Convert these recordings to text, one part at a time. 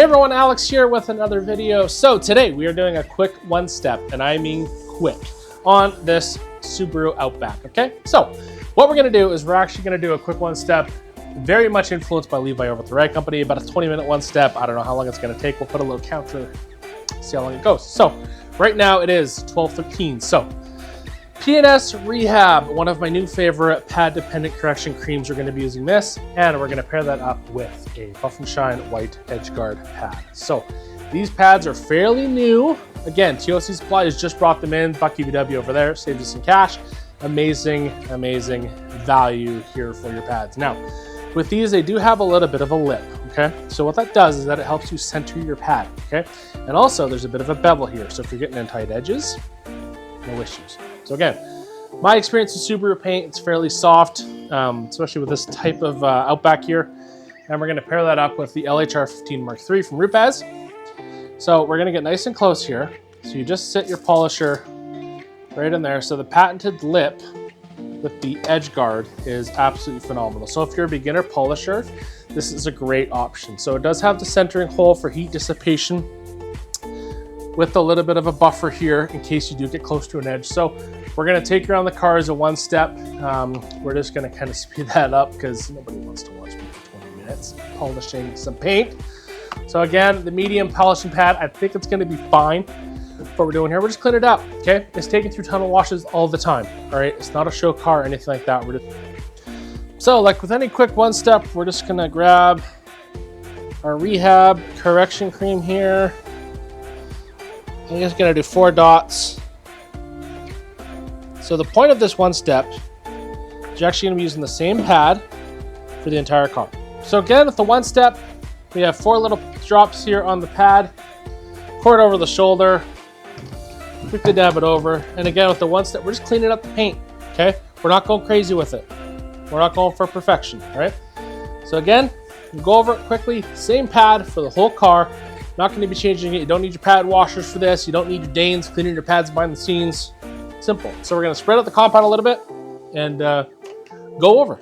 Hey everyone, Alex here with another video. So today we are doing a quick one step, and I mean quick, on this Subaru Outback, okay? So what we're gonna do is we're actually gonna do a quick one step, very much influenced by Levi over at the Ride Company, about a 20-minute one step. I don't know how long it's gonna take. We'll put a little counter, see how long it goes. So right now it is 12:13. So P&S Rehab, one of my new favorite pad-dependent correction creams. We're going to be using this, and we're going to pair that up with a Buff and Shine white EdgeGuard pad. So these pads are fairly new. Again, TOC Supply has just brought them in. Buck UVW over there, saves you some cash. Amazing, amazing value here for your pads. Now, with these, they do have a little bit of a lip, okay? So what that does is that it helps you center your pad, okay? And also, there's a bit of a bevel here. So if you're getting in tight edges, no issues. So again, my experience with Subaru paint, it's fairly soft, especially with this type of Outback here. And we're gonna pair that up with the LHR 15 Mark III from RUPES. So we're gonna get nice and close here. So you just sit your polisher right in there. So the patented lip with the EdgeGuard is absolutely phenomenal. So if you're a beginner polisher, this is a great option. So it does have the centering hole for heat dissipation, with a little bit of a buffer here in case you do get close to an edge. So we're gonna take around the car as a one step. We're just gonna kind of speed that up because nobody wants to watch me for 20 minutes polishing some paint. So again, the medium polishing pad, I think it's gonna be fine for what we're doing here. We're just cleaning it up, okay? It's taken through tunnel washes all the time, all right? It's not a show car or anything like that. So like with any quick one step, we're just gonna grab our Rehab correction cream here. I'm just gonna do 4 dots. So the point of this one step is you're actually gonna be using the same pad for the entire car. So again, with the one step, we have 4 little drops here on the pad, pour it over the shoulder, quickly dab it over. And again, with the one step, we're just cleaning up the paint, okay? We're not going crazy with it. We're not going for perfection, all right? So again, go over it quickly, same pad for the whole car. Not going to be changing it. You don't need your pad washers for this. You don't need your Danes cleaning your pads behind the scenes. Simple. So we're going to spread out the compound a little bit and go over.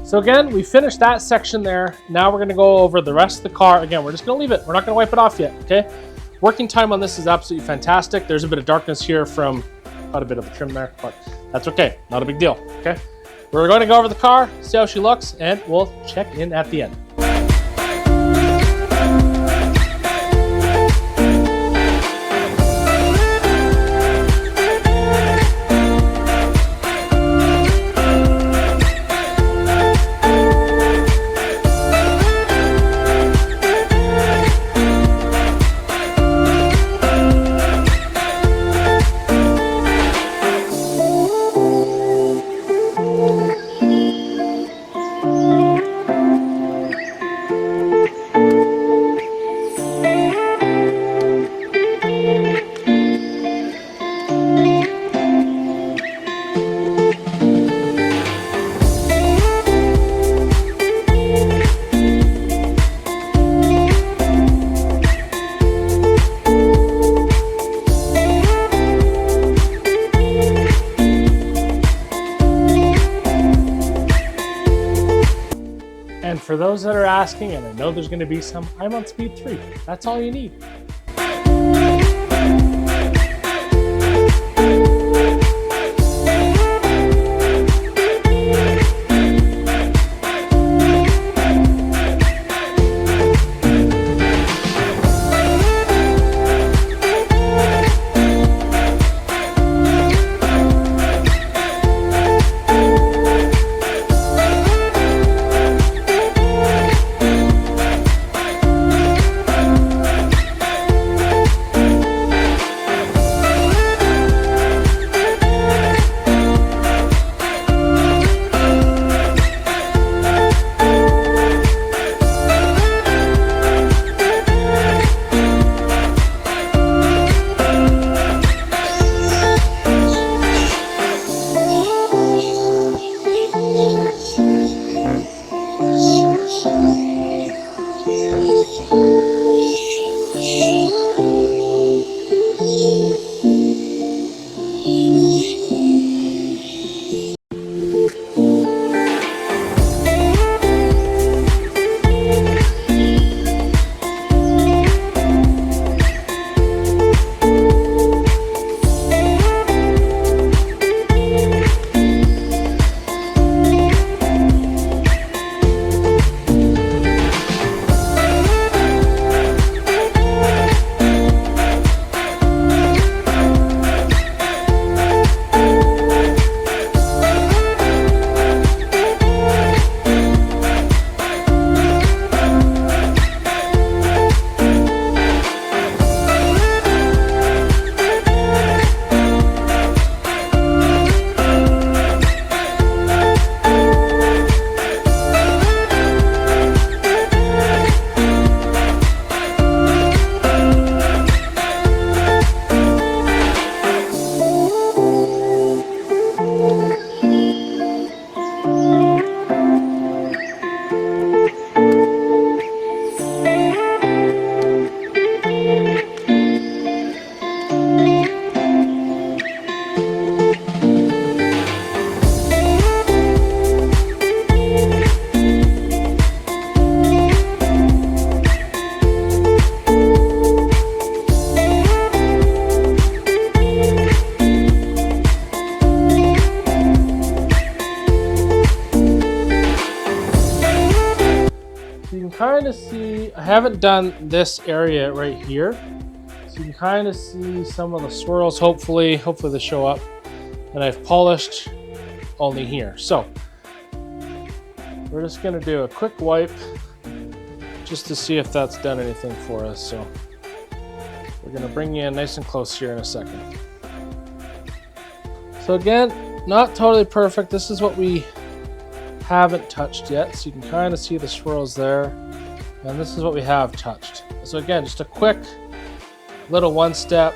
So again, we finished that section there. Now we're gonna go over the rest of the car. Again, we're just gonna leave it. We're not gonna wipe it off yet, okay? Working time on this is absolutely fantastic. There's a bit of darkness here from quite a bit of the trim there, but that's okay. Not a big deal, okay? We're going to go over the car, see how she looks, and we'll check in at the end. And for those that are asking, and I know there's going to be some, I'm on speed 3. That's all you need. kind of see, I haven't done this area right here. So you can kind of see some of the swirls, hopefully they show up. And I've polished only here. So we're just gonna do a quick wipe just to see if that's done anything for us. So we're gonna bring you in nice and close here in a second. So again, not totally perfect. This is what we haven't touched yet. So you can kind of see the swirls there. And this is what we have touched. So again, just a quick little one step,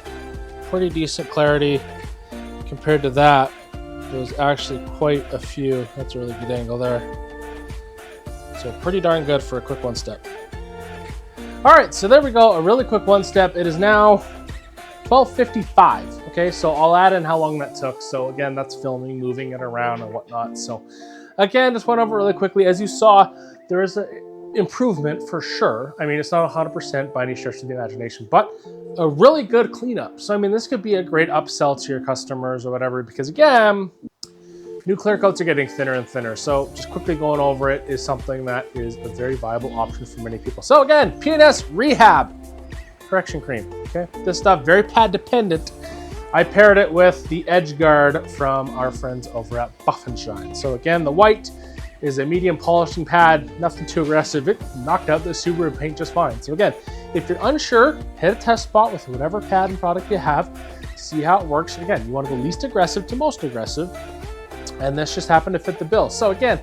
pretty decent clarity. Compared to that, there was actually quite a few. That's a really good angle there. So pretty darn good for a quick one step. All right, so there we go, a really quick one step. It is now 12:55, okay? So I'll add in how long that took. So again, that's filming, moving it around and whatnot. So again, just went over really quickly. As you saw, there is an improvement for sure. I mean, it's not 100% by any stretch of the imagination, but a really good cleanup. So I mean, this could be a great upsell to your customers or whatever, because again, new clear coats are getting thinner and thinner. So just quickly going over it is something that is a very viable option for many people. So again, P&S Rehab correction cream, okay? This stuff, very pad dependent. I paired it with the EdgeGuard from our friends over at Buff and Shine. So again, the white is a medium polishing pad, nothing too aggressive. It knocked out the Subaru paint just fine. So again, if you're unsure, hit a test spot with whatever pad and product you have, see how it works. Again, you want to go least aggressive to most aggressive, and this just happened to fit the bill. So again,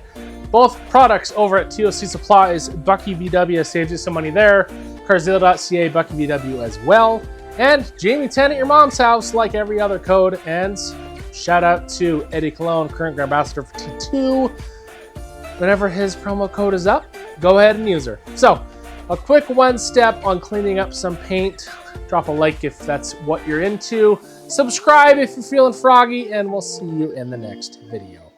both products over at TOC Supplies, Bucky VW saves you some money there, Carzilla.ca, Bucky VW as well, and Jamie 10 at your mom's house, like every other code. And shout out to Eddie Cologne, current ambassador for T2. Whenever his promo code is up, go ahead and use her. So a quick one step on cleaning up some paint. Drop a like if that's what you're into. Subscribe if you're feeling froggy, and we'll see you in the next video.